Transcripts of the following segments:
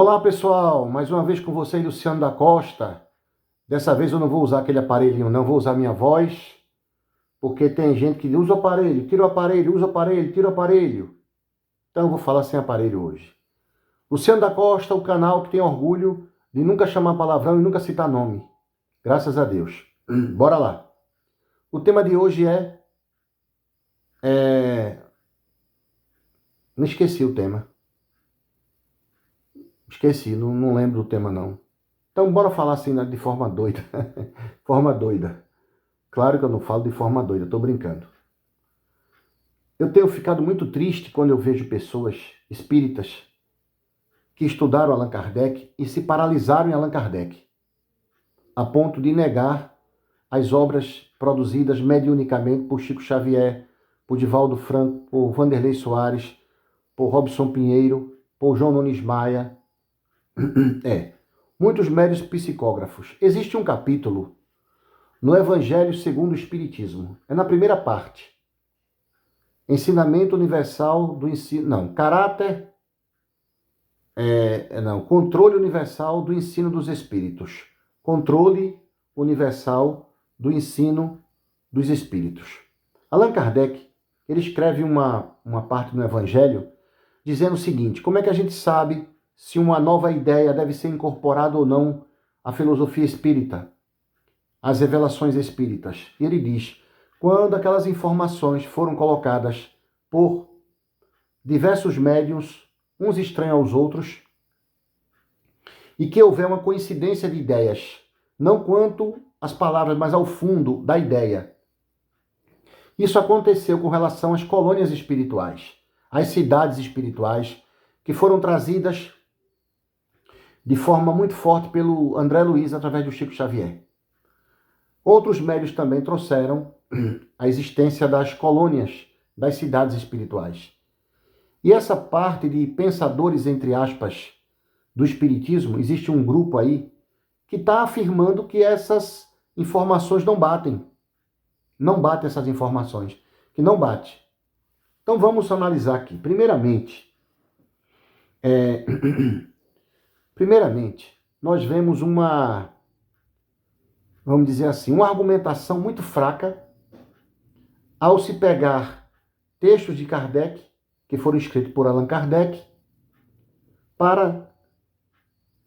Olá pessoal, mais uma vez com vocês, Luciano da Costa. Dessa vez eu não vou usar aquele aparelhinho, não vou usar minha voz, porque tem gente que usa o aparelho, tira o aparelho, usa o aparelho, tira o aparelho. Então eu vou falar sem aparelho hoje. Luciano da Costa, o canal que tem orgulho de nunca chamar palavrão e nunca citar nome. Graças a Deus. Bora lá. O tema de hoje Não esqueci o tema. Esqueci, não lembro do tema não. Então bora falar assim de forma doida. Forma doida. Claro que eu não falo de forma doida, estou brincando. Eu tenho ficado muito triste quando eu vejo pessoas espíritas que estudaram Allan Kardec e se paralisaram em Allan Kardec, a ponto de negar as obras produzidas mediunicamente por Chico Xavier, por Divaldo Franco, por Vanderlei Soares, por Robson Pinheiro, por João Nunes Maia. Muitos médios psicógrafos. Existe um capítulo no Evangelho segundo o Espiritismo. É na primeira parte. Ensinamento universal do ensino... Controle universal do ensino dos espíritos. Controle universal do ensino dos espíritos. Allan Kardec, ele escreve uma parte no Evangelho dizendo o seguinte: como é que a gente sabe se uma nova ideia deve ser incorporada ou não à filosofia espírita, às revelações espíritas? E ele diz: quando aquelas informações foram colocadas por diversos médiuns, uns estranhos aos outros, e que houver uma coincidência de ideias, não quanto às palavras, mas ao fundo da ideia. Isso aconteceu com relação às colônias espirituais, às cidades espirituais, que foram trazidas de forma muito forte pelo André Luiz através do Chico Xavier. Outros médiuns também trouxeram a existência das colônias, das cidades espirituais. E essa parte de pensadores, entre aspas, do espiritismo, existe um grupo aí que está afirmando que essas informações não batem. Não batem essas informações, que não bate. Então vamos analisar aqui. Primeiramente, nós vemos vamos dizer assim, uma argumentação muito fraca ao se pegar textos de Kardec, que foram escritos por Allan Kardec, para,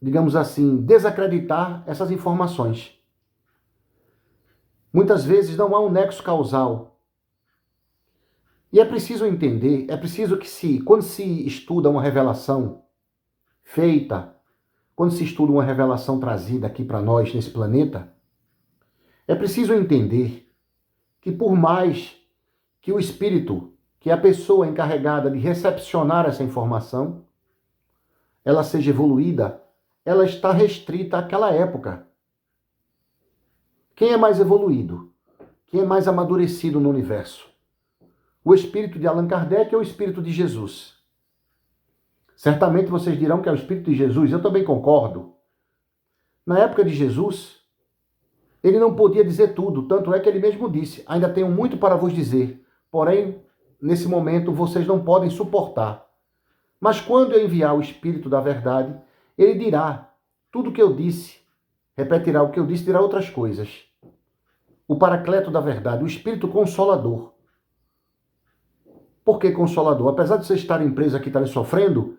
digamos assim, desacreditar essas informações. Muitas vezes não há um nexo causal. E é preciso entender, é preciso que quando se estuda uma revelação feita, quando se estuda uma revelação trazida aqui para nós nesse planeta, é preciso entender que por mais que o espírito, que é a pessoa encarregada de recepcionar essa informação, ela seja evoluída, ela está restrita àquela época. Quem é mais evoluído? Quem é mais amadurecido no universo? O espírito de Allan Kardec ou o espírito de Jesus? Certamente vocês dirão que é o espírito de Jesus, eu também concordo. Na época de Jesus, ele não podia dizer tudo, tanto é que ele mesmo disse: ainda tenho muito para vos dizer, porém, nesse momento, vocês não podem suportar. Mas quando eu enviar o Espírito da Verdade, ele dirá tudo o que eu disse, repetirá o que eu disse, dirá outras coisas. O Paracleto da Verdade, o Espírito Consolador. Por que Consolador? Apesar de vocês estarem presos aqui, estarem sofrendo,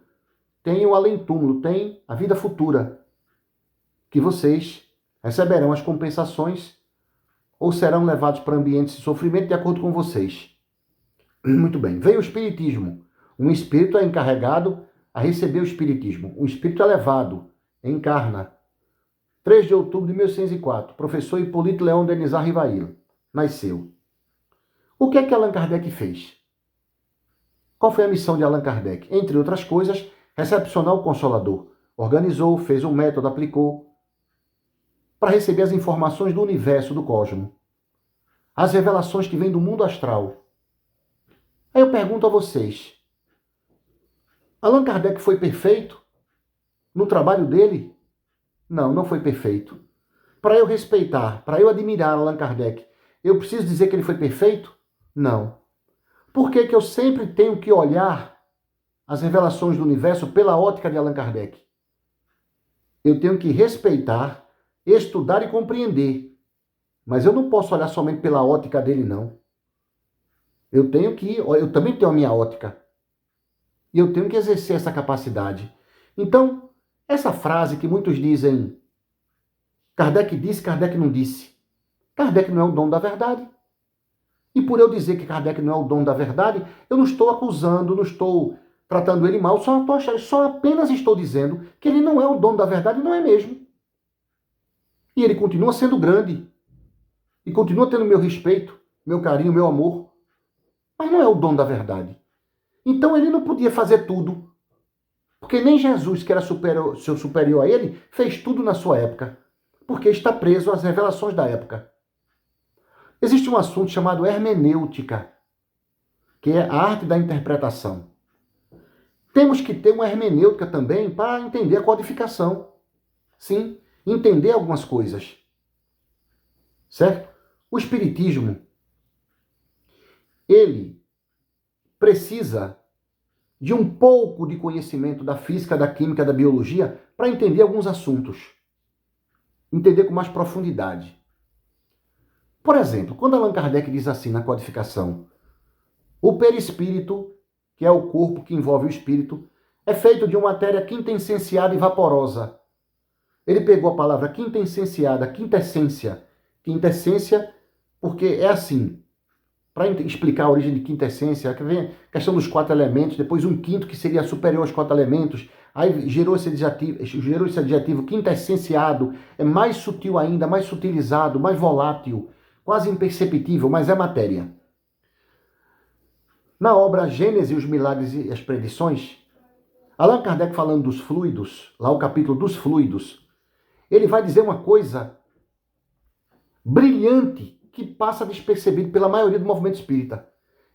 tem o além-túmulo, tem a vida futura, que vocês receberão as compensações ou serão levados para ambientes de sofrimento de acordo com vocês. Muito bem. Veio o Espiritismo. Um espírito é encarregado a receber o Espiritismo. Um espírito elevado encarna. 3 de outubro de 1604, professor Hipólito Leão Denizar Rivail nasceu. O que é que Allan Kardec fez? Qual foi a missão de Allan Kardec? Entre outras coisas, recepcionar o Consolador. Organizou, fez um método, aplicou, para receber as informações do universo, do cosmos. As revelações que vêm do mundo astral. Aí eu pergunto a vocês: Allan Kardec foi perfeito no trabalho dele? Não, não foi perfeito. Para eu respeitar, para eu admirar Allan Kardec, eu preciso dizer que ele foi perfeito? Não. Por que eu sempre tenho que olhar as revelações do universo pela ótica de Allan Kardec? eu tenho que respeitar, estudar e compreender. Mas eu não posso olhar somente pela ótica dele, não. Eu também tenho a minha ótica. E eu tenho que exercer essa capacidade. Então, essa frase que muitos dizem, Kardec disse, Kardec não disse. Kardec não é o dono da verdade. E por eu dizer que Kardec não é o dono da verdade, eu não estou acusando, não estou tratando ele mal, só apenas estou dizendo que ele não é o dono da verdade, não é mesmo. E ele continua sendo grande. E continua tendo meu respeito, meu carinho, meu amor. Mas não é o dono da verdade. Então ele não podia fazer tudo. Porque nem Jesus, que era superior a ele, fez tudo na sua época. Porque está preso às revelações da época. Existe um assunto chamado hermenêutica, que é a arte da interpretação. Temos que ter uma hermenêutica também para entender a codificação. Sim, entender algumas coisas. Certo? O Espiritismo, ele precisa de um pouco de conhecimento da física, da química, da biologia para entender alguns assuntos. Entender com mais profundidade. Por exemplo, quando Allan Kardec diz assim na codificação, o perispírito, que é o corpo que envolve o espírito, é feito de uma matéria quintessenciada e vaporosa. Ele pegou a palavra quintessenciada, quintessência porque é assim. Para explicar a origem de quintessência, que vem a questão dos 4 elementos, depois um quinto que seria superior aos 4 elementos, aí gerou esse adjetivo quintessenciado, é mais sutil ainda, mais sutilizado, mais volátil, quase imperceptível, mas é matéria. Na obra Gênese, os Milagres e as Predições, Allan Kardec falando dos fluidos, lá o capítulo dos fluidos, ele vai dizer uma coisa brilhante que passa despercebido pela maioria do movimento espírita.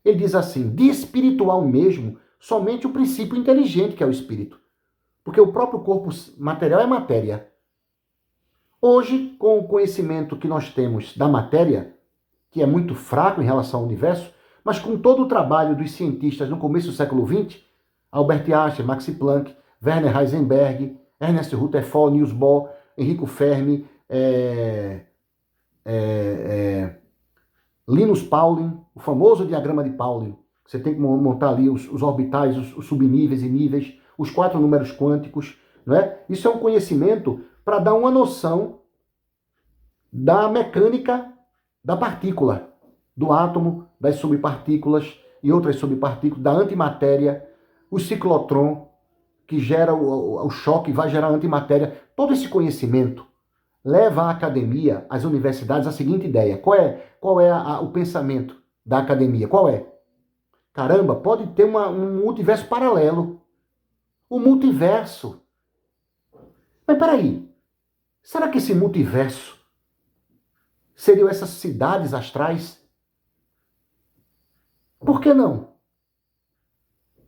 Ele diz assim, de espiritual mesmo, somente o princípio inteligente que é o espírito. Porque o próprio corpo material é matéria. Hoje, com o conhecimento que nós temos da matéria, que é muito fraco em relação ao universo, mas com todo o trabalho dos cientistas no começo do século XX, Albert Einstein, Max Planck, Werner Heisenberg, Ernest Rutherford, Niels Bohr, Enrico Fermi, Linus Pauling, o famoso diagrama de Pauling. Você tem que montar ali os orbitais, os subníveis e níveis, os 4 números quânticos. Não é? Isso é um conhecimento para dar uma noção da mecânica da partícula, do átomo, das subpartículas e outras subpartículas, da antimatéria, o ciclotron, que gera o choque, vai gerar antimatéria. Todo esse conhecimento leva a academia, as universidades, a seguinte ideia. Qual é o pensamento da academia? Qual é? Caramba, pode ter um multiverso paralelo. O multiverso. Mas peraí, será que esse multiverso seriam essas cidades astrais? Por que não?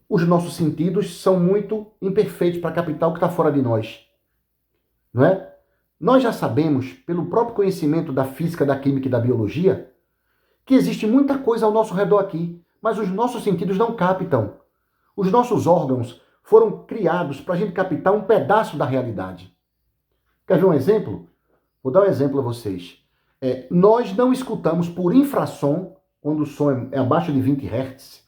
Os nossos sentidos são muito imperfeitos para captar o que está fora de nós. Não é? Nós já sabemos, pelo próprio conhecimento da física, da química e da biologia, que existe muita coisa ao nosso redor aqui, mas os nossos sentidos não captam. Os nossos órgãos foram criados para a gente captar um pedaço da realidade. Quer ver um exemplo? Vou dar um exemplo a vocês. Nós não escutamos por infrassom, quando o som é abaixo de 20 Hz,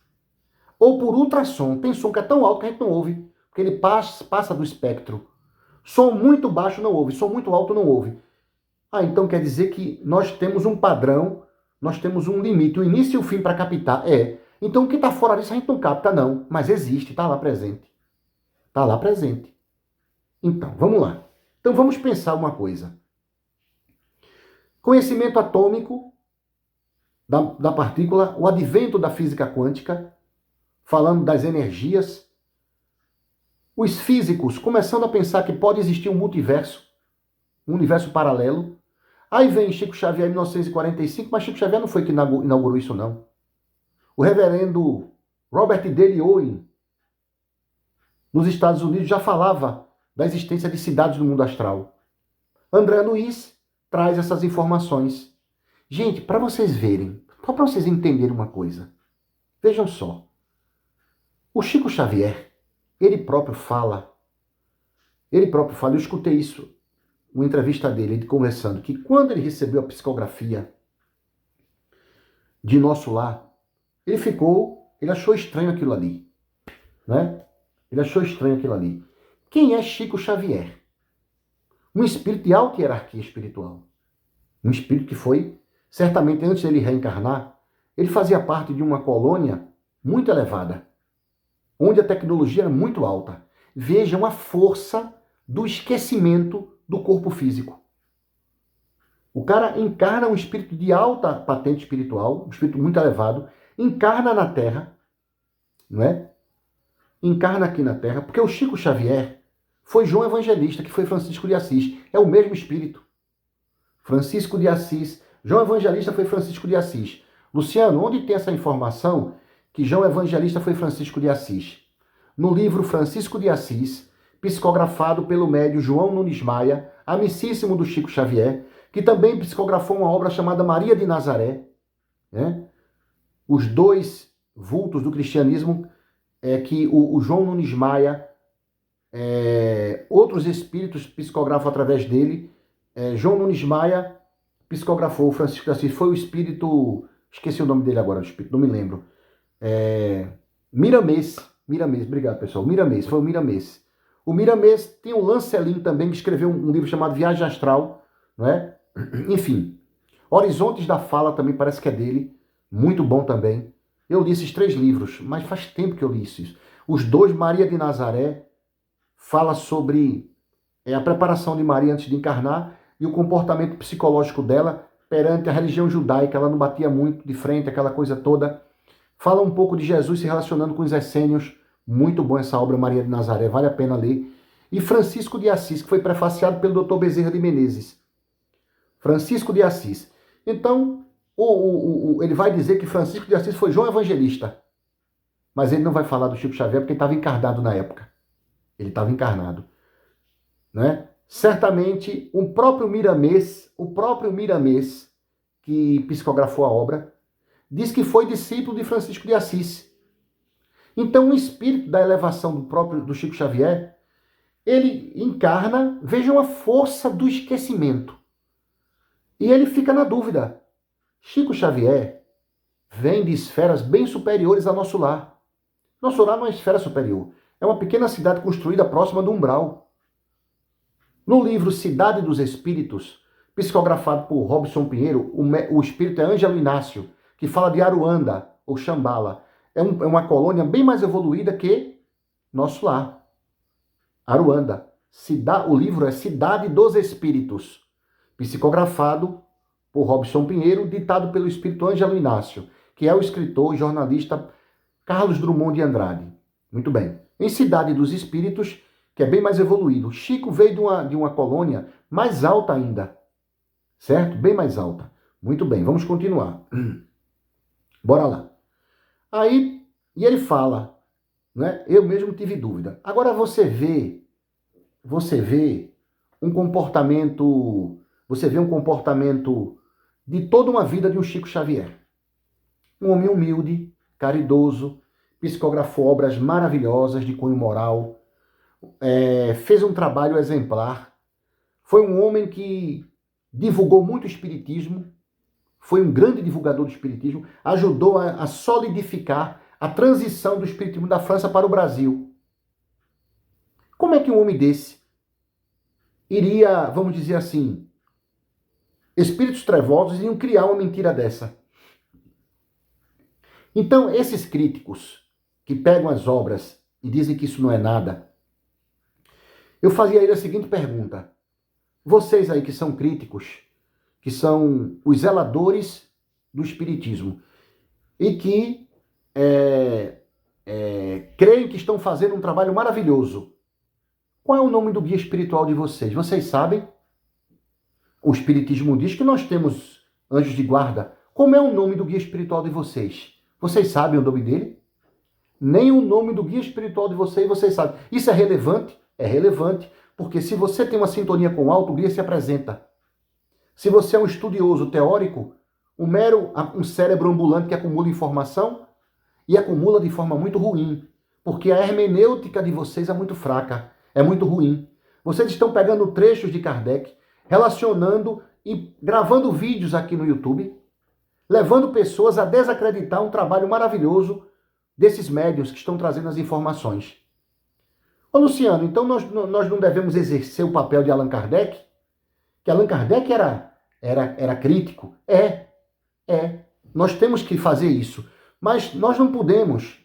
ou por ultrassom. Tem som que é tão alto que a gente não ouve, porque ele passa do espectro. Som muito baixo não ouve, som muito alto não ouve. Então quer dizer que nós temos um padrão, nós temos um limite, o início e o fim para captar. Então o que está fora disso a gente não capta não, mas existe, está lá presente. Está lá presente. Então, vamos lá. Então vamos pensar uma coisa. Conhecimento atômico da partícula, o advento da física quântica, falando das energias, os físicos começando a pensar que pode existir um multiverso, um universo paralelo. Aí vem Chico Xavier em 1945, mas Chico Xavier não foi que inaugurou isso, não. O reverendo Robert Daly Owen, nos Estados Unidos, já falava da existência de cidades no mundo astral. André Luiz traz essas informações. Gente, para vocês verem, só para vocês entenderem uma coisa. Vejam só. O Chico Xavier, ele próprio fala, eu escutei isso uma entrevista dele, ele conversando, que quando ele recebeu a psicografia de Nosso Lar, ele achou estranho aquilo ali, né? Ele achou estranho aquilo ali. Quem é Chico Xavier? Um espírito de alta hierarquia espiritual. Um espírito que foi, certamente antes dele reencarnar, ele fazia parte de uma colônia muito elevada, onde a tecnologia era muito alta. Vejam a força do esquecimento do corpo físico. O cara encarna um espírito de alta patente espiritual, um espírito muito elevado, encarna na Terra, não é? Encarna aqui na Terra, porque o Chico Xavier foi João Evangelista, que foi Francisco de Assis. É o mesmo espírito. Francisco de Assis. João Evangelista foi Francisco de Assis. Luciano, onde tem essa informação que João Evangelista foi Francisco de Assis? No livro Francisco de Assis, psicografado pelo médium João Nunes Maia, amicíssimo do Chico Xavier, que também psicografou uma obra chamada Maria de Nazaré, né? Os dois vultos do cristianismo que o João Nunes Maia, outros espíritos psicografam através dele. João Nunes Maia psicografou, Francisco de Assis foi o espírito, esqueci o nome dele agora, não me lembro. Miramês, obrigado pessoal, Miramês, foi o Miramês. O Miramês tem o Lancelin também, que escreveu um livro chamado Viagem Astral, não é? Enfim, Horizontes da Fala também parece que é dele, muito bom também. Eu li esses 3 livros, mas faz tempo que eu li isso. Os 2, Maria de Nazaré, fala sobre a preparação de Maria antes de encarnar e o comportamento psicológico dela perante a religião judaica. Ela não batia muito de frente, aquela coisa toda. Fala um pouco de Jesus se relacionando com os essênios. Muito bom essa obra, Maria de Nazaré, vale a pena ler. E Francisco de Assis, que foi prefaciado pelo Dr. Bezerra de Menezes. Francisco de Assis. Então, ele vai dizer que Francisco de Assis foi João Evangelista. Mas ele não vai falar do Chico Xavier porque ele estava encarnado na época. Ele estava encarnado. Né? Certamente, o próprio Miramês, que psicografou a obra, diz que foi discípulo de Francisco de Assis. Então, o espírito da elevação do Chico Xavier, ele encarna, vejam a força do esquecimento. E ele fica na dúvida. Chico Xavier vem de esferas bem superiores a Nosso Lar. Nosso Lar não é uma esfera superior. É uma pequena cidade construída próxima do umbral. No livro Cidade dos Espíritos, psicografado por Robson Pinheiro, o espírito é Ângelo Inácio, que fala de Aruanda, ou Xambala. É uma colônia bem mais evoluída que Nosso Lar. Aruanda. O livro é Cidade dos Espíritos, psicografado por Robson Pinheiro, ditado pelo espírito Ângelo Inácio, que é o escritor e jornalista Carlos Drummond de Andrade. Muito bem. Em Cidade dos Espíritos, que é bem mais evoluído, Chico veio de uma colônia mais alta ainda. Certo? Bem mais alta. Muito bem, vamos continuar. Bora lá. Aí, e ele fala, né? Eu mesmo tive dúvida. Agora você vê um comportamento de toda uma vida de um Chico Xavier. Um homem humilde, caridoso, psicografou obras maravilhosas de cunho moral, fez um trabalho exemplar, foi um homem que divulgou muito o espiritismo, foi um grande divulgador do espiritismo, ajudou a solidificar a transição do espiritismo da França para o Brasil. Como é que um homem desse iria, vamos dizer assim, espíritos trevosos iriam criar uma mentira dessa? Então, esses críticos que pegam as obras e dizem que isso não é nada, eu fazia a ele a seguinte pergunta. Vocês aí que são críticos, que são os zeladores do espiritismo e que creem que estão fazendo um trabalho maravilhoso, qual é o nome do guia espiritual de vocês? Vocês sabem? O espiritismo diz que nós temos anjos de guarda. Como é o nome do guia espiritual de vocês? Vocês sabem o nome dele? Nem o nome do guia espiritual de vocês sabem. Isso é relevante? É relevante, porque se você tem uma sintonia com o alto, o guia se apresenta. Se você é um estudioso teórico, um cérebro ambulante que acumula informação, e acumula de forma muito ruim, porque a hermenêutica de vocês é muito fraca, é muito ruim. Vocês estão pegando trechos de Kardec, relacionando e gravando vídeos aqui no YouTube, levando pessoas a desacreditar um trabalho maravilhoso desses médiuns que estão trazendo as informações. Ô Luciano, então nós não devemos exercer o papel de Allan Kardec? Que Allan Kardec era crítico? Nós temos que fazer isso. Mas nós não podemos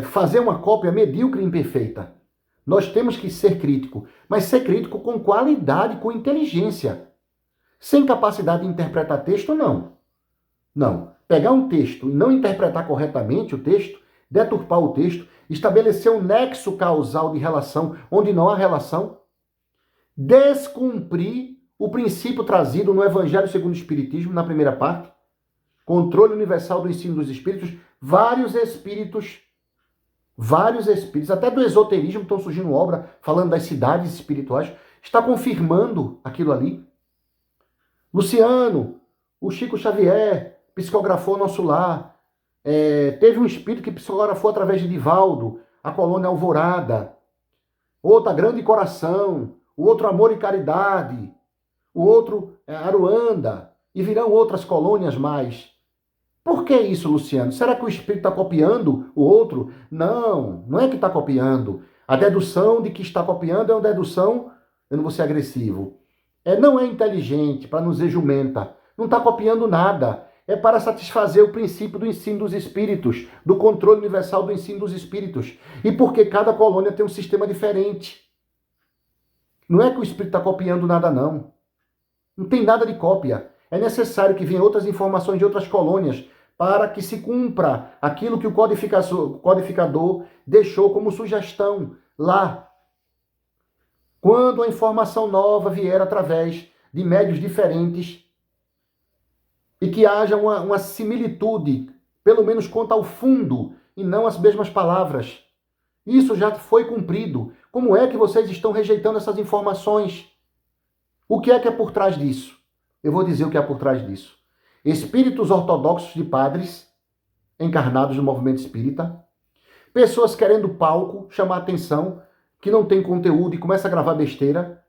fazer uma cópia medíocre e imperfeita. Nós temos que ser crítico, mas ser crítico com qualidade, com inteligência. Sem capacidade de interpretar texto, não. Não. Pegar um texto e não interpretar corretamente o texto, deturpar o texto, estabelecer um nexo causal de relação onde não há relação, descumprir o princípio trazido no Evangelho segundo o Espiritismo, na primeira parte, controle universal do ensino dos espíritos, vários espíritos, até do esoterismo estão surgindo obra falando das cidades espirituais, está confirmando aquilo ali. Luciano, o Chico Xavier psicografou nosso lar, teve um espírito que psicografou através de Divaldo, a colônia Alvorada, outra Grande Coração, o outro Amor e Caridade, o outro Aruanda, e virão outras colônias mais. Por que isso, Luciano? Será que o espírito está copiando o outro? Não, não é que está copiando. A dedução de que está copiando é uma dedução, eu não vou ser agressivo, não é inteligente, para não dizer jumenta. Não está copiando nada. É para satisfazer o princípio do ensino dos espíritos, do controle universal do ensino dos espíritos. E porque cada colônia tem um sistema diferente. Não é que o espírito está copiando nada, não. Não tem nada de cópia. É necessário que venham outras informações de outras colônias para que se cumpra aquilo que o codificador deixou como sugestão lá. Quando a informação nova vier através de médios diferentes e que haja uma similitude, pelo menos quanto ao fundo, e não as mesmas palavras. Isso já foi cumprido. Como é que vocês estão rejeitando essas informações? O que é por trás disso? Eu vou dizer o que é por trás disso. Espíritos ortodoxos de padres encarnados no movimento espírita, pessoas querendo palco, chamar atenção, que não tem conteúdo e começa a gravar besteira,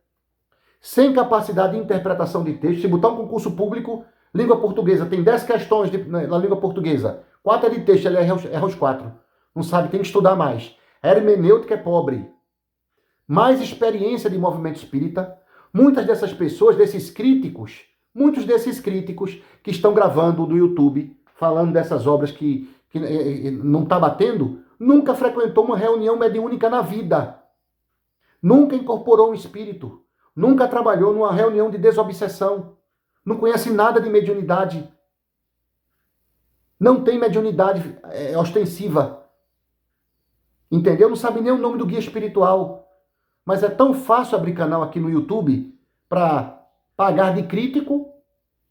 sem capacidade de interpretação de texto. Se botar um concurso público, língua portuguesa, tem 10 questões na língua portuguesa, 4 é de texto, ele erra os 4. Não sabe, tem que estudar mais. A hermenêutica é pobre. Mais experiência de movimento espírita. Muitas dessas pessoas, muitos desses críticos que estão gravando no YouTube, falando dessas obras que não está batendo, nunca frequentou uma reunião mediúnica na vida. Nunca incorporou um espírito. Nunca trabalhou numa reunião de desobsessão. Não conhece nada de mediunidade. Não tem mediunidade ostensiva. Entendeu? Não sabe nem o nome do guia espiritual. Mas é tão fácil abrir canal aqui no YouTube para pagar de crítico,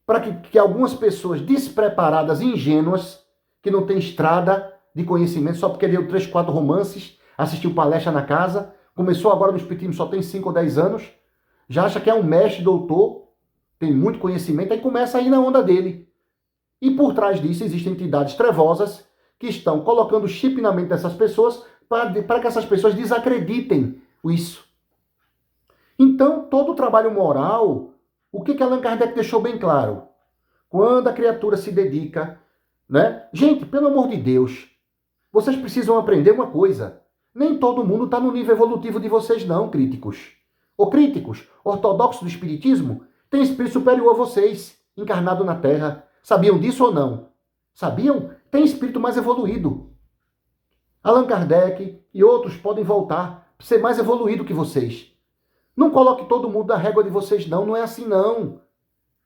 para que algumas pessoas despreparadas, ingênuas, que não têm estrada de conhecimento, só porque leu 3, 4 romances, assistiu palestra na casa, começou agora no Espiritismo, só tem 5 ou 10 anos, já acha que é um mestre, doutor, tem muito conhecimento, aí começa a ir na onda dele. E por trás disso existem entidades trevosas que estão colocando chip na mente dessas pessoas para que essas pessoas desacreditem isso. Então, todo o trabalho moral, o que Allan Kardec deixou bem claro? Quando a criatura se dedica, né? Gente, pelo amor de Deus, vocês precisam aprender uma coisa. Nem todo mundo está no nível evolutivo de vocês, não, críticos. Ou críticos, ortodoxos do espiritismo, tem espírito superior a vocês, encarnado na Terra. Sabiam disso ou não? Sabiam? Tem espírito mais evoluído. Allan Kardec e outros podem voltar para ser mais evoluído que vocês. Não coloque todo mundo na régua de vocês, não. Não é assim, não.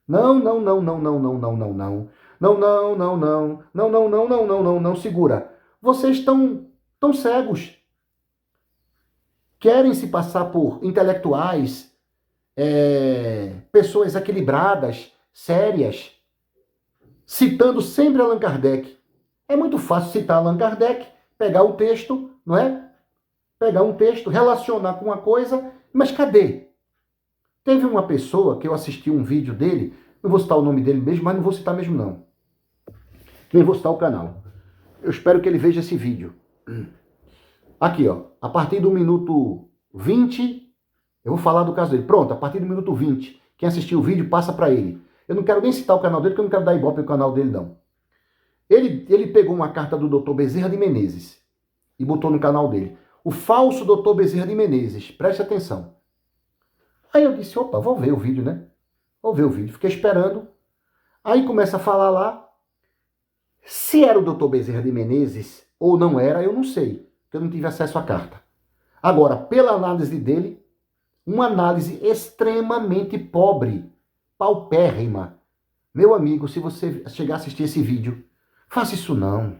Não, não, não, não, não, não, não, não, não. Não, não, não, não. Não, não, não, não, não, não, não. Segura. Vocês estão tão cegos. Querem se passar por intelectuais, pessoas equilibradas, sérias, citando sempre Allan Kardec. É muito fácil citar Allan Kardec, pegar o texto, não é? Pegar um texto, relacionar com uma coisa, mas cadê? Teve uma pessoa que eu assisti um vídeo dele, não vou citar o nome dele mesmo, mas não vou citar mesmo não. Nem vou citar o canal. Eu espero que ele veja esse vídeo. Aqui, ó, a partir do minuto 20, Eu vou falar do caso dele. Pronto, a partir do minuto 20, quem assistiu o vídeo passa para ele. Eu não quero nem citar o canal dele, porque eu não quero dar ibope no canal dele, não. Ele pegou uma carta do Dr. Bezerra de Menezes e botou no canal dele. O falso Dr. Bezerra de Menezes, preste atenção. Aí eu disse, opa, vou ver o vídeo, né? Vou ver o vídeo. Fiquei esperando. Aí começa a falar lá. Se era o Dr. Bezerra de Menezes ou não era, eu não sei, porque eu não tive acesso à carta. Agora, pela análise dele, uma análise extremamente pobre, paupérrima. Meu amigo, se você chegar a assistir esse vídeo, faça isso não.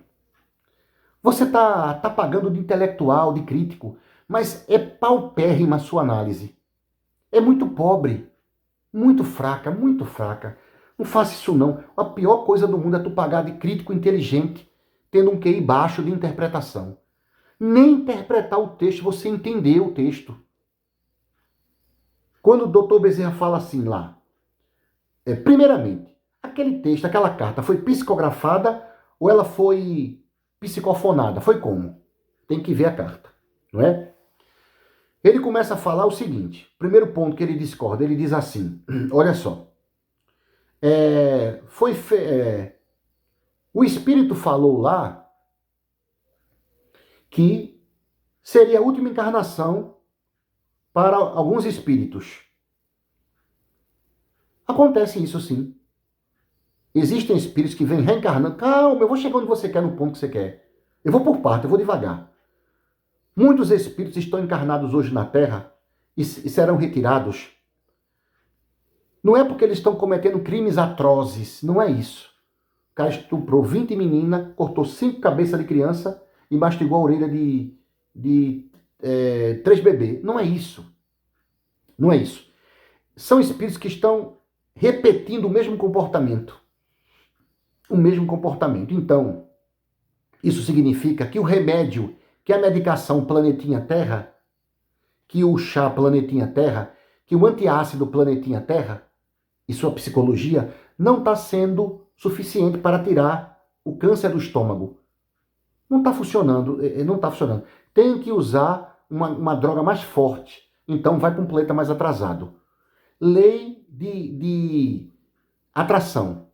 Você tá pagando de intelectual, de crítico, mas é paupérrima a sua análise. É muito pobre, muito fraca, muito fraca. Não faça isso não. A pior coisa do mundo é tu pagar de crítico inteligente, tendo um QI baixo de interpretação. Nem interpretar o texto, você entendeu o texto. Quando o doutor Bezerra fala assim lá, primeiramente, aquele texto, aquela carta foi psicografada ou ela foi psicofonada? Foi como? Tem que ver a carta, não é? Ele começa a falar o seguinte, primeiro ponto que ele discorda, ele diz assim, olha só, o espírito falou lá que seria a última encarnação para alguns espíritos. Acontece isso sim. Existem espíritos que vêm reencarnando. Calma, eu vou chegar onde você quer, no ponto que você quer. Eu vou por parte, eu vou devagar. Muitos espíritos estão encarnados hoje na Terra e serão retirados. Não é porque eles estão cometendo crimes atrozes, não é isso. O cara estuprou 20 meninas, cortou 5 cabeças de criança e mastigou a orelha de 3 bebês. Não é isso. Não é isso. São espíritos que estão repetindo o mesmo comportamento. O mesmo comportamento. Então, isso significa que o remédio, que a medicação Planetinha Terra, que o chá Planetinha Terra, que o antiácido Planetinha Terra e sua psicologia não está sendo suficiente para tirar o câncer do estômago. Não está funcionando, não está funcionando. Tem que usar uma droga mais forte. Então vai para um planeta mais atrasado. Lei de atração.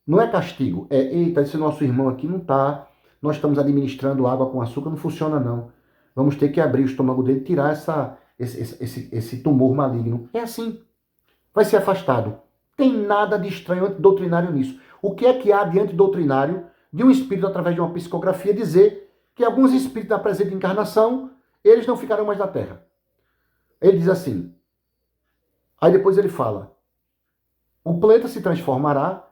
Não é castigo. Eita, esse nosso irmão aqui não está. Nós estamos administrando água com açúcar, não funciona não. Vamos ter que abrir o estômago dele e tirar esse tumor maligno. É assim. Vai ser afastado. Tem nada de estranho antidoutrinário nisso. O que é que há de antidoutrinário de um espírito, através de uma psicografia, dizer que alguns espíritos da presente encarnação, eles não ficarão mais na Terra? Ele diz assim. Aí depois ele fala, o planeta se transformará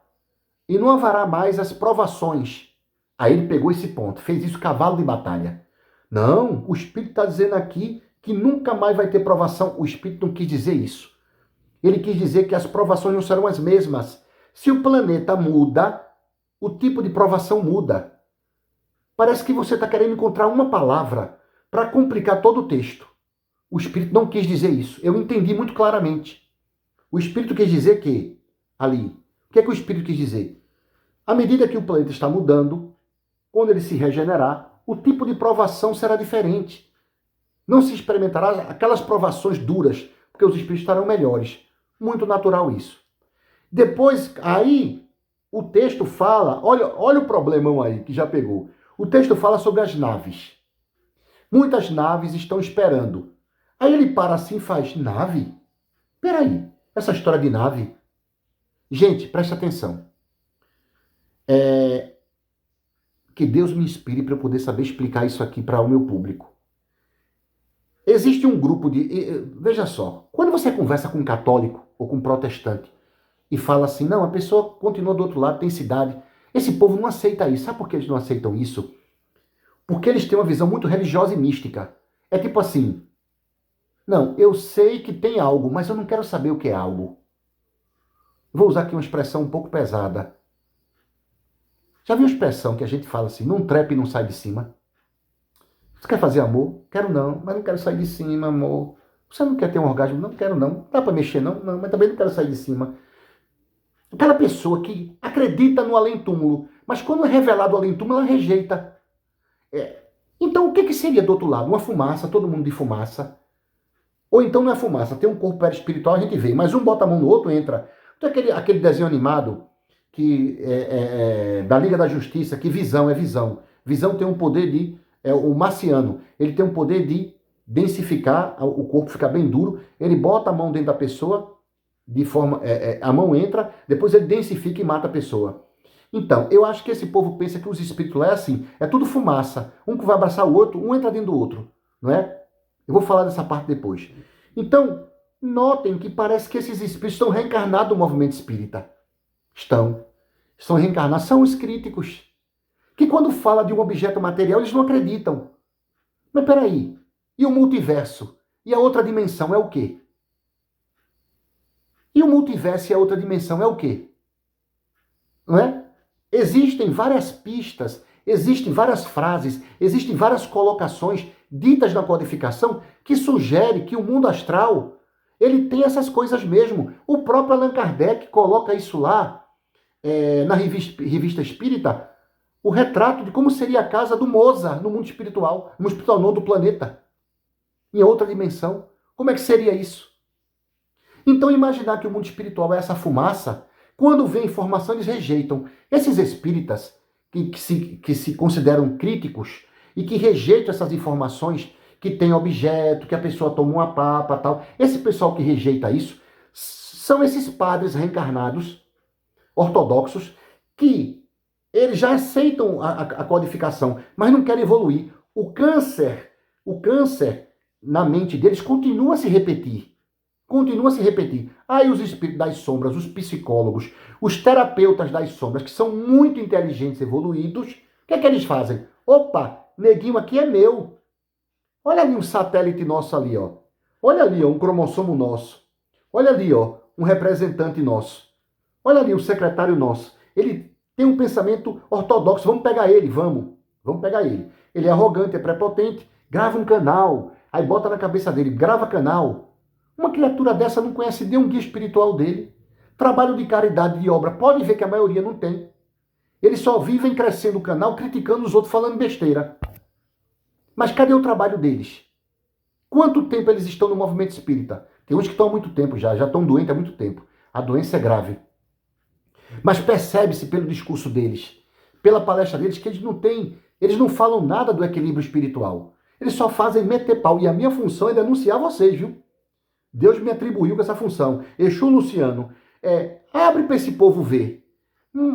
e não haverá mais as provações. Aí ele pegou esse ponto, fez isso cavalo de batalha. Não, o Espírito está dizendo aqui que nunca mais vai ter provação. O Espírito não quis dizer isso. Ele quis dizer que as provações não serão as mesmas. Se o planeta muda, o tipo de provação muda. Parece que você está querendo encontrar uma palavra para complicar todo o texto. O Espírito não quis dizer isso. Eu entendi muito claramente. O Espírito quis dizer que, ali, o que é que o Espírito quis dizer? À medida que o planeta está mudando, quando ele se regenerar, o tipo de provação será diferente. Não se experimentará aquelas provações duras, porque os espíritos estarão melhores. Muito natural isso. Depois, aí, o texto fala, olha o problemão aí que já pegou. O texto fala sobre as naves. Muitas naves estão esperando. Aí ele para assim e faz, nave? Peraí, essa história de nave... Gente, preste atenção. Que Deus me inspire para eu poder saber explicar isso aqui para o meu público. Existe um grupo de... Veja só, quando você conversa com um católico ou com um protestante e fala assim, não, a pessoa continua do outro lado, tem cidade. Esse povo não aceita isso. Sabe por que eles não aceitam isso? Porque eles têm uma visão muito religiosa e mística. É tipo assim, não, eu sei que tem algo, mas eu não quero saber o que é algo. Vou usar aqui uma expressão um pouco pesada. Já viu a expressão que a gente fala assim, não trepa e não sai de cima? Você quer fazer amor? Quero não, mas não quero sair de cima, amor. Você não quer ter um orgasmo? Não quero não. Dá pra mexer não? Não, mas também não quero sair de cima. Aquela pessoa que acredita no além-túmulo, mas quando é revelado o além-túmulo, ela rejeita. Então, o que seria do outro lado? Uma fumaça, todo mundo de fumaça. Ou então não é fumaça, tem um corpo perispiritual, a gente vê, mas um bota a mão no outro, entra. Então aquele desenho animado que da Liga da Justiça, que Visão é Visão. Visão tem um poder de, o marciano, ele tem um poder de densificar, o corpo fica bem duro, ele bota a mão dentro da pessoa, de forma, a mão entra, depois ele densifica e mata a pessoa. Então, eu acho que esse povo pensa que os espíritos lá é assim, é tudo fumaça, um que vai abraçar o outro, um entra dentro do outro, não é? Eu vou falar dessa parte depois. Então, notem que parece que esses espíritos estão reencarnados no movimento espírita. Estão reencarnados, são os críticos, que quando fala de um objeto material, eles não acreditam. Mas peraí, e o multiverso? E a outra dimensão é o quê? E o multiverso e a outra dimensão é o quê? Não é? Existem várias pistas, existem várias frases, existem várias colocações ditas na codificação que sugerem que o mundo astral ele tem essas coisas mesmo. O próprio Allan Kardec coloca isso lá na revista Espírita, o retrato de como seria a casa do Mozart no mundo espiritual não, do planeta, em outra dimensão. Como é que seria isso? Então imaginar que o mundo espiritual é essa fumaça, quando vem informação eles rejeitam. Esses espíritas que se consideram críticos e que rejeitam essas informações, que tem objeto, que a pessoa toma uma papa, tal. Esse pessoal que rejeita isso são esses padres reencarnados, ortodoxos, que eles já aceitam a codificação, mas não querem evoluir. O câncer na mente deles continua a se repetir. Continua a se repetir. Aí os espíritos das sombras, os psicólogos, os terapeutas das sombras, que são muito inteligentes, evoluídos, o que é que eles fazem? Opa, neguinho aqui é meu. Olha ali um satélite nosso ali, ó. Olha ali, ó, um cromossomo nosso. Olha ali, ó, um representante nosso. Olha ali, um secretário nosso. Ele tem um pensamento ortodoxo. Vamos pegar ele, vamos. Vamos pegar ele. Ele é arrogante, é prepotente. Grava um canal. Aí bota na cabeça dele, grava canal. Uma criatura dessa não conhece nenhum guia espiritual dele. Trabalho de caridade, de obra, pode ver que a maioria não tem. Eles só vivem crescendo o canal, criticando os outros, falando besteira. Mas cadê o trabalho deles? Quanto tempo eles estão no movimento espírita? Tem uns que estão há muito tempo já estão doentes há muito tempo. A doença é grave. Mas percebe-se pelo discurso deles, pela palestra deles, que eles não falam nada do equilíbrio espiritual. Eles só fazem meter pau. E a minha função é denunciar vocês, viu? Deus me atribuiu com essa função. Exu Luciano, abre para esse povo ver.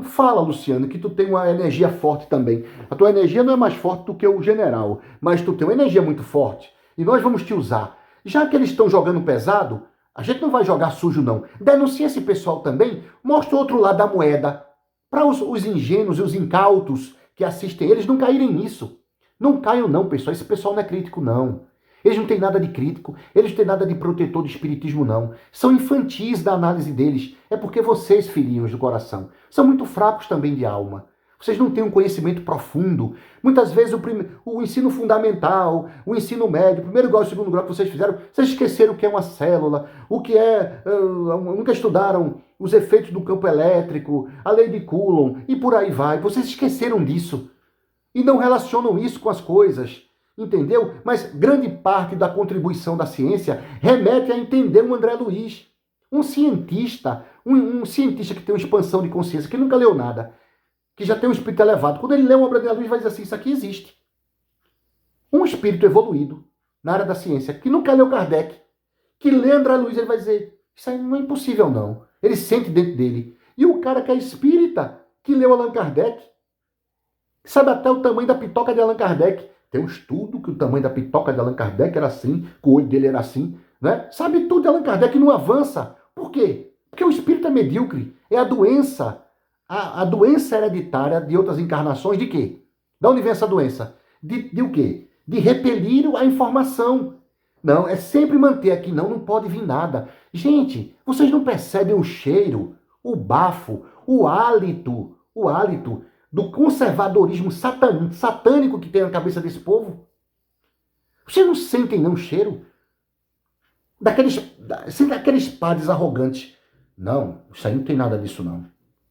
Fala, Luciano, que tu tem uma energia forte também. A tua energia não é mais forte do que o general, mas tu tem uma energia muito forte. E nós vamos te usar. Já que eles estão jogando pesado, a gente não vai jogar sujo, não. Denuncia esse pessoal também, mostra o outro lado da moeda. Para os ingênuos e os incautos que assistem eles não caírem nisso. Não caiam não, pessoal. Esse pessoal não é crítico, não. Eles não têm nada de crítico, eles não têm nada de protetor do espiritismo, não. São infantis da análise deles. É porque vocês, filhinhos do coração, são muito fracos também de alma. Vocês não têm um conhecimento profundo. Muitas vezes o ensino fundamental, o ensino médio, primeiro grau e segundo grau que vocês fizeram, vocês esqueceram o que é uma célula, o que nunca estudaram os efeitos do campo elétrico, a lei de Coulomb e por aí vai. Vocês esqueceram disso e não relacionam isso com as coisas. Entendeu? Mas grande parte da contribuição da ciência remete a entender o André Luiz. Um cientista, um cientista que tem uma expansão de consciência, que nunca leu nada, que já tem um espírito elevado. Quando ele lê uma obra de André Luiz, vai dizer assim, isso aqui existe. Um espírito evoluído na área da ciência, que nunca leu Kardec, que lê André Luiz, ele vai dizer, isso aí não é impossível não. Ele sente dentro dele. E o cara que é espírita, que leu Allan Kardec, sabe até o tamanho da pitoca de Allan Kardec. Tem um estudo que o tamanho da pitoca de Allan Kardec era assim, que o olho dele era assim, né? Sabe tudo de Allan Kardec e não avança. Por quê? Porque o espírito é medíocre. É a doença. A doença hereditária de outras encarnações de quê? Da onde vem essa doença? De o quê? De repelir a informação. Não, é sempre manter aqui. Não pode vir nada. Gente, vocês não percebem o cheiro, o bafo, o hálito do conservadorismo satânico que tem na cabeça desse povo? Vocês não sentem não o cheiro? Daqueles padres arrogantes. Não, isso aí não tem nada disso não.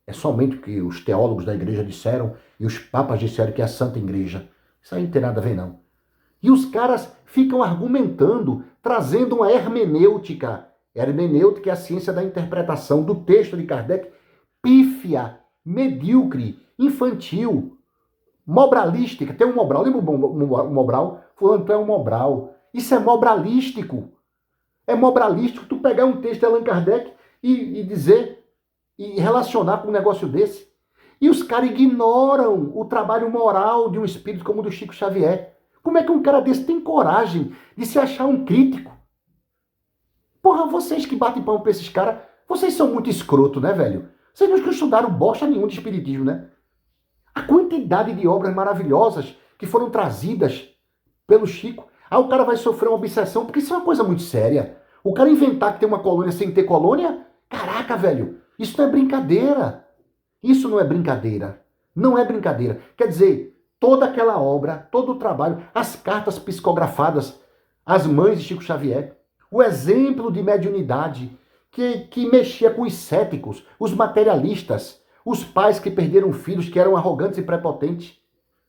É somente o que os teólogos da igreja disseram e os papas disseram que é a Santa Igreja. Isso aí não tem nada a ver não. E os caras ficam argumentando, trazendo uma hermenêutica. Hermenêutica é a ciência da interpretação do texto de Kardec, pífia, medíocre, infantil, mobralística. Tem um Mobral, lembra o Mobral? Fulano, tu é um Mobral. Isso é mobralístico. É mobralístico tu pegar um texto de Allan Kardec e dizer, e relacionar com um negócio desse. E os caras ignoram o trabalho moral de um espírito como o do Chico Xavier. Como é que um cara desse tem coragem de se achar um crítico? Porra, vocês que batem palmo pra esses caras, vocês são muito escroto, né, velho? Vocês não estudaram bosta nenhum de espiritismo, né? A quantidade de obras maravilhosas que foram trazidas pelo Chico. Aí o cara vai sofrer uma obsessão, porque isso é uma coisa muito séria. O cara inventar que tem uma colônia sem ter colônia, caraca, velho, isso não é brincadeira. Isso não é brincadeira. Não é brincadeira. Quer dizer, toda aquela obra, todo o trabalho, as cartas psicografadas, as mães de Chico Xavier, o exemplo de mediunidade que mexia com os céticos, os materialistas, os pais que perderam filhos, que eram arrogantes e prepotentes,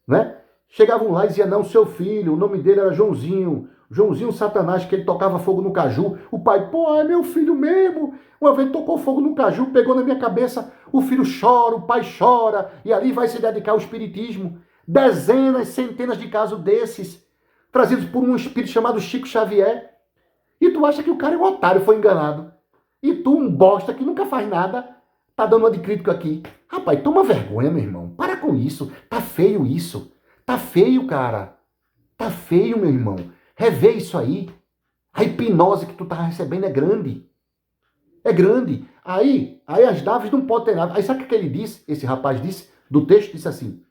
né? Chegavam lá e diziam, não, seu filho, o nome dele era Joãozinho, Joãozinho Satanás, que ele tocava fogo no caju. O pai, pô, é meu filho mesmo. Uma vez tocou fogo no caju, pegou na minha cabeça, o filho chora, o pai chora, e ali vai se dedicar ao espiritismo. Dezenas, centenas de casos desses, trazidos por um espírito chamado Chico Xavier. E tu acha que o cara é um otário, foi enganado. E tu, um bosta que nunca faz nada, tá dando uma de crítico aqui. Rapaz, toma vergonha, meu irmão. Para com isso. Tá feio isso. Tá feio, cara. Tá feio, meu irmão. Revê isso aí. A hipnose que tu tá recebendo é grande. É grande. Aí as naves não podem ter nave. Aí sabe o que ele disse? Esse rapaz disse, do texto, disse assim,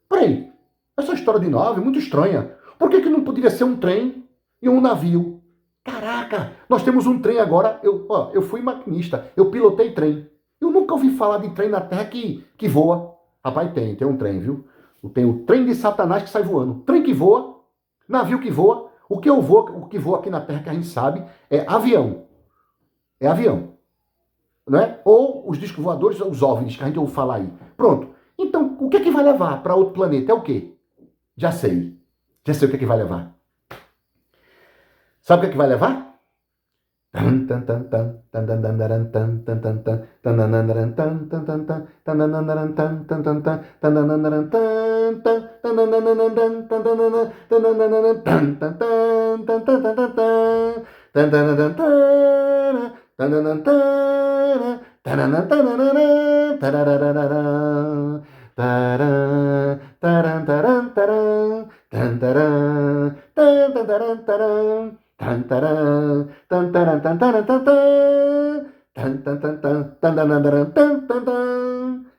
peraí, essa história de nave é muito estranha. Por que não poderia ser um trem e um navio? Caraca, nós temos um trem agora. Eu fui maquinista, eu pilotei trem. Eu nunca ouvi falar de trem na Terra que voa. Rapaz, tem um trem, viu? Tem o trem de Satanás que sai voando. Trem que voa, navio que voa. O que voa aqui na Terra que a gente sabe é avião. É avião. Não é? Ou os discos voadores, os OVNIs, que a gente ouve falar aí. Pronto. Então, o que é que vai levar para outro planeta? É o quê? Já sei. Já sei o que é que vai levar. Sabe o que é que vai levar?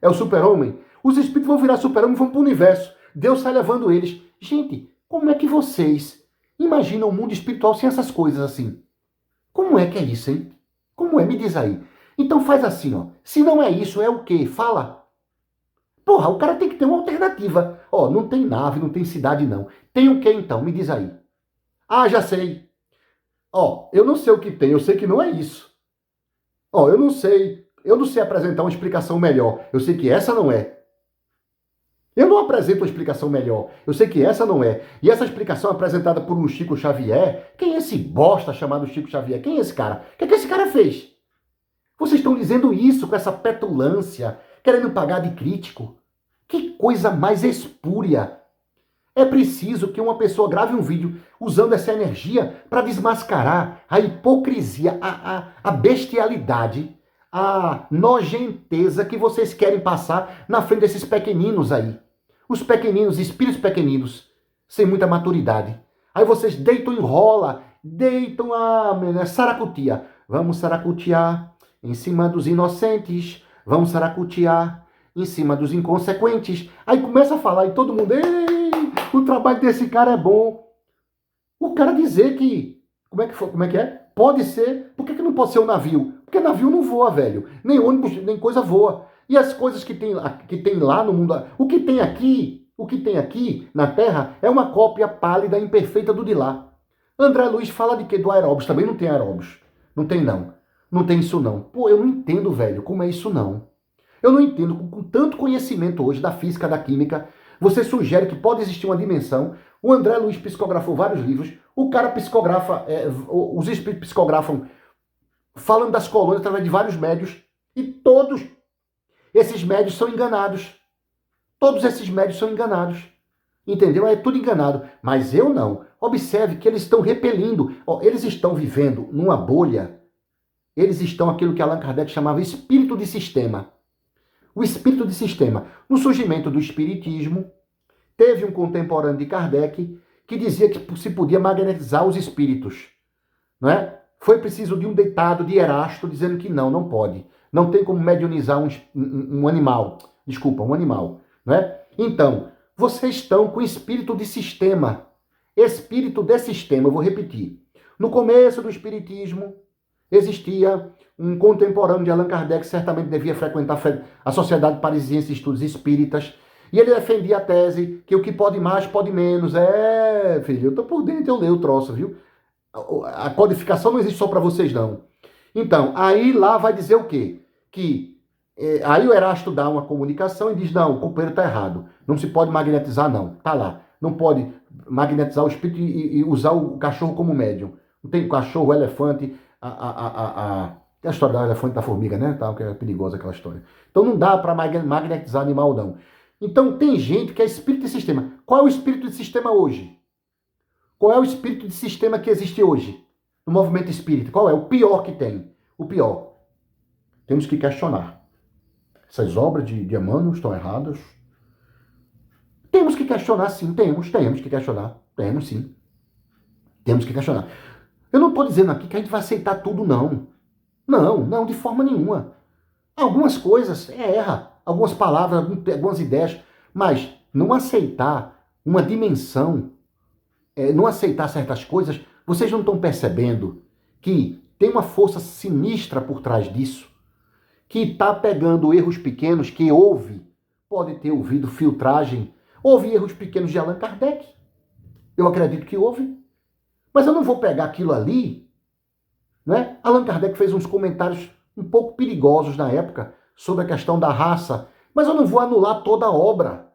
É o super-homem. Os espíritos vão virar super-homem e vão para o universo. Deus sai levando eles. Gente, como é que vocês imaginam o mundo espiritual sem essas coisas assim? Como é que é isso, hein? Como é? Me diz aí. Então faz assim, ó. Se não é isso, é o quê? Fala. Porra, o cara tem que ter uma alternativa. Ó, não tem nave, não tem cidade, não. Tem o quê, então? Me diz aí. Ah, já sei. Ó, eu não sei o que tem, eu sei que não é isso. Ó, eu não sei apresentar uma explicação melhor. Eu sei que essa não é. Eu não apresento uma explicação melhor. Eu sei que essa não é. E essa explicação apresentada por um Chico Xavier, quem é esse bosta chamado Chico Xavier? Quem é esse cara? O que é que esse cara fez? Vocês estão dizendo isso com essa petulância, querendo pagar de crítico. Que coisa mais espúria. É preciso que uma pessoa grave um vídeo usando essa energia para desmascarar a hipocrisia, a bestialidade, a nojenteza que vocês querem passar na frente desses pequeninos aí. Os pequeninos, espíritos pequeninos, sem muita maturidade. Aí vocês deitam e enrola, deitam a saracutia. Vamos saracutear em cima dos inocentes, vamos saracutear em cima dos inconsequentes. Aí começa a falar e todo mundo... Ei, o trabalho desse cara é bom. O cara dizer que... Como é que é? Pode ser. Por que não pode ser um navio? Porque navio não voa, velho. Nem ônibus, nem coisa voa. E as coisas que tem lá no mundo... O que tem aqui na Terra é uma cópia pálida, imperfeita do de lá. André Luiz fala de quê? Do aeróbus. Também não tem aeróbus. Não tem, não. Não tem isso, não. Pô, eu não entendo, velho, como é isso, não. Eu não entendo, com tanto conhecimento hoje da física, da química... Você sugere que pode existir uma dimensão O André Luiz psicografou vários livros. O cara psicografa, os espíritos psicografam falando das colônias através de vários médios. E todos esses médios são enganados. Todos esses médios são enganados. Entendeu? É tudo enganado. Mas eu não. Observe que eles estão repelindo. Eles estão vivendo numa bolha. Eles estão aquilo que Allan Kardec chamava espírito de sistema. O espírito de sistema. No surgimento do espiritismo, teve um contemporâneo de Kardec que dizia que se podia magnetizar os espíritos. Não é? Foi preciso de um ditado de Erasto dizendo que não pode. Não tem como mediunizar um animal. Desculpa, um animal. Não é? Então, vocês estão com espírito de sistema. Espírito de sistema, eu vou repetir. No começo do espiritismo, existia um contemporâneo de Allan Kardec, que certamente devia frequentar a Sociedade Parisiense de Estudos Espíritas, e ele defendia a tese que o que pode mais, pode menos. Filho, eu tô por dentro, eu leio o troço, viu? A codificação não existe só para vocês, não. Então, aí lá vai dizer o quê? Aí o Erasto dá uma comunicação e diz, não, o companheiro está errado. Não se pode magnetizar, não. Tá lá. Não pode magnetizar o espírito e usar o cachorro como médium. Não tem cachorro, elefante, tem a história da elefante e da formiga, né? Tá, que é perigosa aquela história. Então não dá para magnetizar animal, não. Então tem gente que é espírito de sistema. Qual é o espírito de sistema hoje? Qual é o espírito de sistema que existe hoje no movimento espírita? Qual é? O pior que tem. O pior. Temos que questionar. Essas obras de Emmanuel estão erradas? Temos que questionar, sim. Temos que questionar. Temos, sim. Temos que questionar. Eu não estou dizendo aqui que a gente vai aceitar tudo, não. Não, de forma nenhuma. Algumas coisas erra. Algumas palavras, algumas ideias. Mas não aceitar uma dimensão, não aceitar certas coisas, vocês não estão percebendo que tem uma força sinistra por trás disso? Que está pegando erros pequenos que houve, pode ter ouvido filtragem, houve erros pequenos de Allan Kardec. Eu acredito que houve. Mas eu não vou pegar aquilo ali, né? Allan Kardec fez uns comentários um pouco perigosos na época sobre a questão da raça, mas eu não vou anular toda a obra.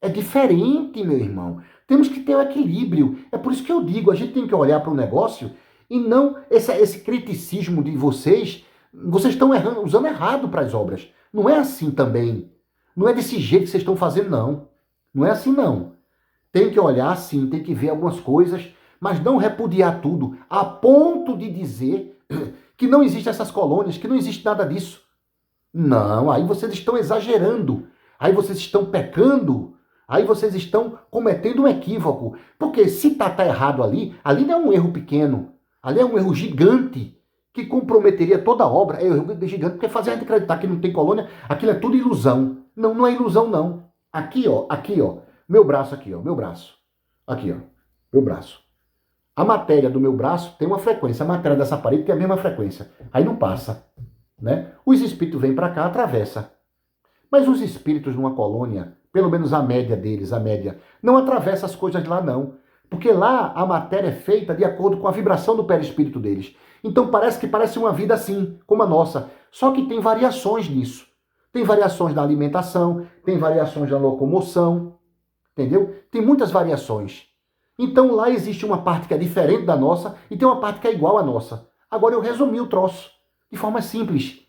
É diferente, meu irmão. Temos que ter o equilíbrio. É por isso que eu digo, a gente tem que olhar para o negócio e não esse criticismo de vocês. Vocês estão usando errado para as obras. Não é assim também. Não é desse jeito que vocês estão fazendo, não. Não é assim, não. Tem que olhar, sim, tem que ver algumas coisas, mas não repudiar tudo, a ponto de dizer que não existem essas colônias, que não existe nada disso. Não, aí vocês estão exagerando. Aí vocês estão pecando. Aí vocês estão cometendo um equívoco. Porque se tá errado ali não é um erro pequeno. Ali é um erro gigante que comprometeria toda a obra. É um erro gigante, porque fazer a gente acreditar que não tem colônia, aquilo é tudo ilusão. Não, não é ilusão, não. Aqui, ó. Meu braço aqui, ó. Meu braço. Aqui, ó. Meu braço. A matéria do meu braço tem uma frequência. A matéria dessa parede tem a mesma frequência. Aí não passa, né? Os espíritos vêm para cá, atravessa. Mas os espíritos numa colônia, pelo menos a média deles, não atravessa as coisas lá, não. Porque lá a matéria é feita de acordo com a vibração do perispírito deles. Então parece uma vida assim, como a nossa. Só que tem variações nisso. Tem variações na alimentação, tem variações na locomoção, entendeu? Tem muitas variações. Então lá existe uma parte que é diferente da nossa e tem uma parte que é igual à nossa. Agora eu resumi o troço, de forma simples.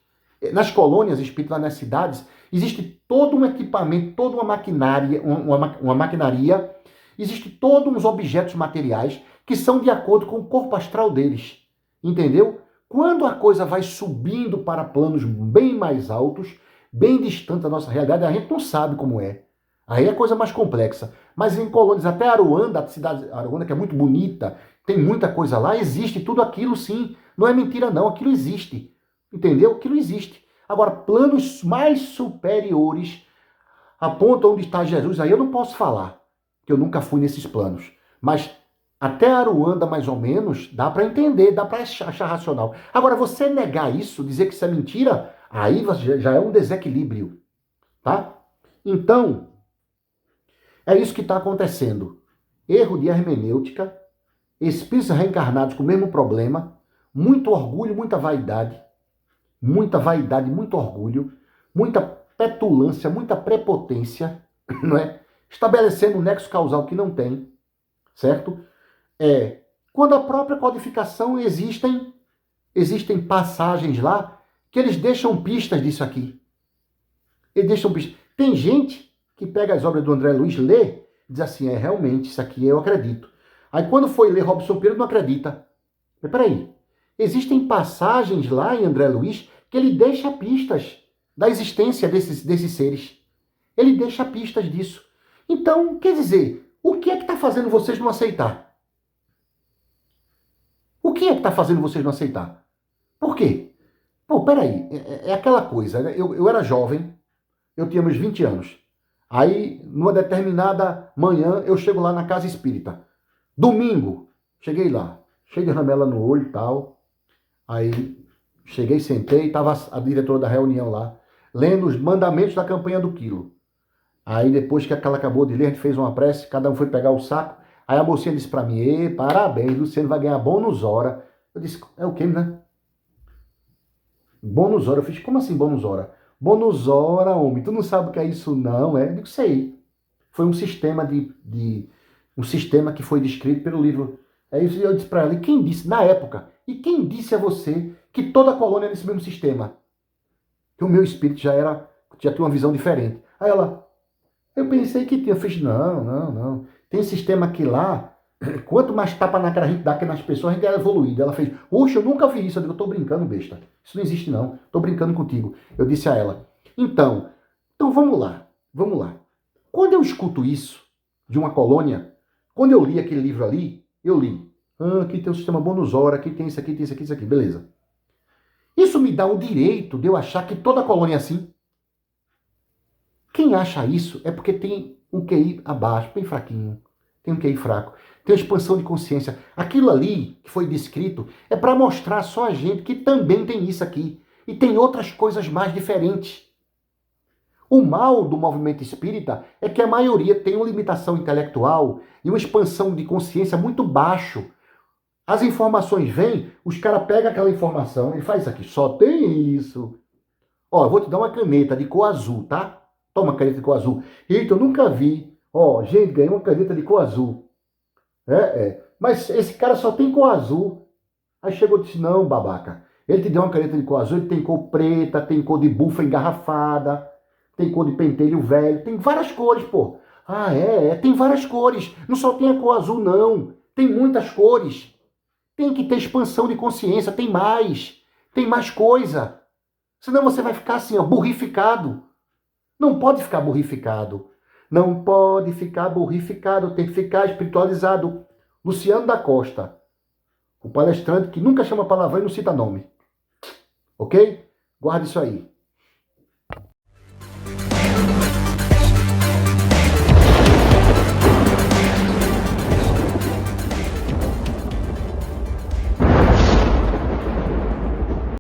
Nas colônias espíritas, nas cidades, existe todo um equipamento, toda uma maquinaria, uma maquinaria, existe todos uns objetos materiais que são de acordo com o corpo astral deles. Entendeu? Quando a coisa vai subindo para planos bem mais altos, bem distantes da nossa realidade, a gente não sabe como é. Aí é coisa mais complexa. Mas em colônias, até Aruanda, a cidade Aruanda, que é muito bonita, tem muita coisa lá, existe tudo aquilo sim. Não é mentira não, aquilo existe. Entendeu? Aquilo existe. Agora, planos mais superiores, a ponto onde está Jesus, aí eu não posso falar, que eu nunca fui nesses planos. Mas até Aruanda, mais ou menos, dá para entender, dá para achar racional. Agora, você negar isso, dizer que isso é mentira, aí já é um desequilíbrio. Tá? Então, é isso que está acontecendo. Erro de hermenêutica, espíritos reencarnados com o mesmo problema, muito orgulho, muita vaidade, muito orgulho, muita petulância, muita prepotência, não é? Estabelecendo um nexo causal que não tem. certo? Quando a própria codificação existem passagens lá que eles deixam pistas disso aqui. Eles deixam pistas. Tem gente que pega as obras do André Luiz, lê, diz assim, realmente, isso aqui eu acredito. Aí quando foi ler Robson Pinheiro, não acredita. Mas peraí, existem passagens lá em André Luiz que ele deixa pistas da existência desses seres. Ele deixa pistas disso. Então, quer dizer, o que é que está fazendo vocês não aceitar? O que é que está fazendo vocês não aceitar? Por quê? Pô, peraí, é aquela coisa, né? Eu era jovem, eu tinha meus 20 anos. Aí, numa determinada manhã, eu chego lá na casa espírita. Domingo, cheguei lá, cheio de ramela no olho e tal. Aí, cheguei, sentei, estava a diretora da reunião lá, lendo os mandamentos da campanha do quilo. Aí, depois que ela acabou de ler, a gente fez uma prece, cada um foi pegar o saco. Aí a mocinha disse pra mim, parabéns, Luciano vai ganhar bônus hora. Eu disse, é o quê, né? Bônus hora. Eu fiz, como assim bônus hora? Bônus hora, homem, tu não sabe o que é isso não, é? Eu digo, sei. Foi um sistema um sistema que foi descrito pelo livro. Aí eu disse para ela, e quem disse, na época, e quem disse a você que toda a colônia é nesse mesmo sistema? Que o meu espírito já tinha uma visão diferente. Aí ela, eu pensei que tinha. Eu fiz, não. Tem sistema aqui lá, quanto mais tapa na cara a gente dá que nas pessoas, a gente é evoluído. Ela fez, oxe, eu nunca vi isso. Eu digo, eu tô brincando, besta. Isso não existe não, tô brincando contigo. Eu disse a ela, então vamos lá. Quando eu escuto isso de uma colônia, quando eu li aquele livro ali, eu li, aqui tem o sistema bônus hora, aqui tem isso aqui, tem isso aqui, beleza. Isso me dá o direito de eu achar que toda colônia é assim? Quem acha isso é porque tem um QI abaixo, bem fraquinho. Tem um QI fraco. Tem uma expansão de consciência. Aquilo ali que foi descrito é para mostrar só a gente que também tem isso aqui. E tem outras coisas mais diferentes. O mal do movimento espírita é que a maioria tem uma limitação intelectual e uma expansão de consciência muito baixo. As informações vêm, os caras pegam aquela informação e faz isso aqui, só tem isso. Ó, eu vou te dar uma caneta de cor azul, tá? Toma caneta de cor azul. Eita, eu nunca vi. Ó, gente, ganhei uma caneta de cor azul. Mas esse cara só tem cor azul. Aí chegou e disse, não, babaca. Ele te deu uma caneta de cor azul, ele tem cor preta, tem cor de bufa engarrafada, tem cor de pentelho velho, tem várias cores, pô. Tem várias cores. Não só tem a cor azul, não. Tem muitas cores. Tem que ter expansão de consciência, tem mais. Tem mais coisa. Senão você vai ficar assim, ó, burrificado. Não pode ficar burrificado. Não pode ficar burrificado, tem que ficar espiritualizado. Luciano da Costa, o palestrante que nunca chama palavrão e não cita nome. Ok? Guarda isso aí.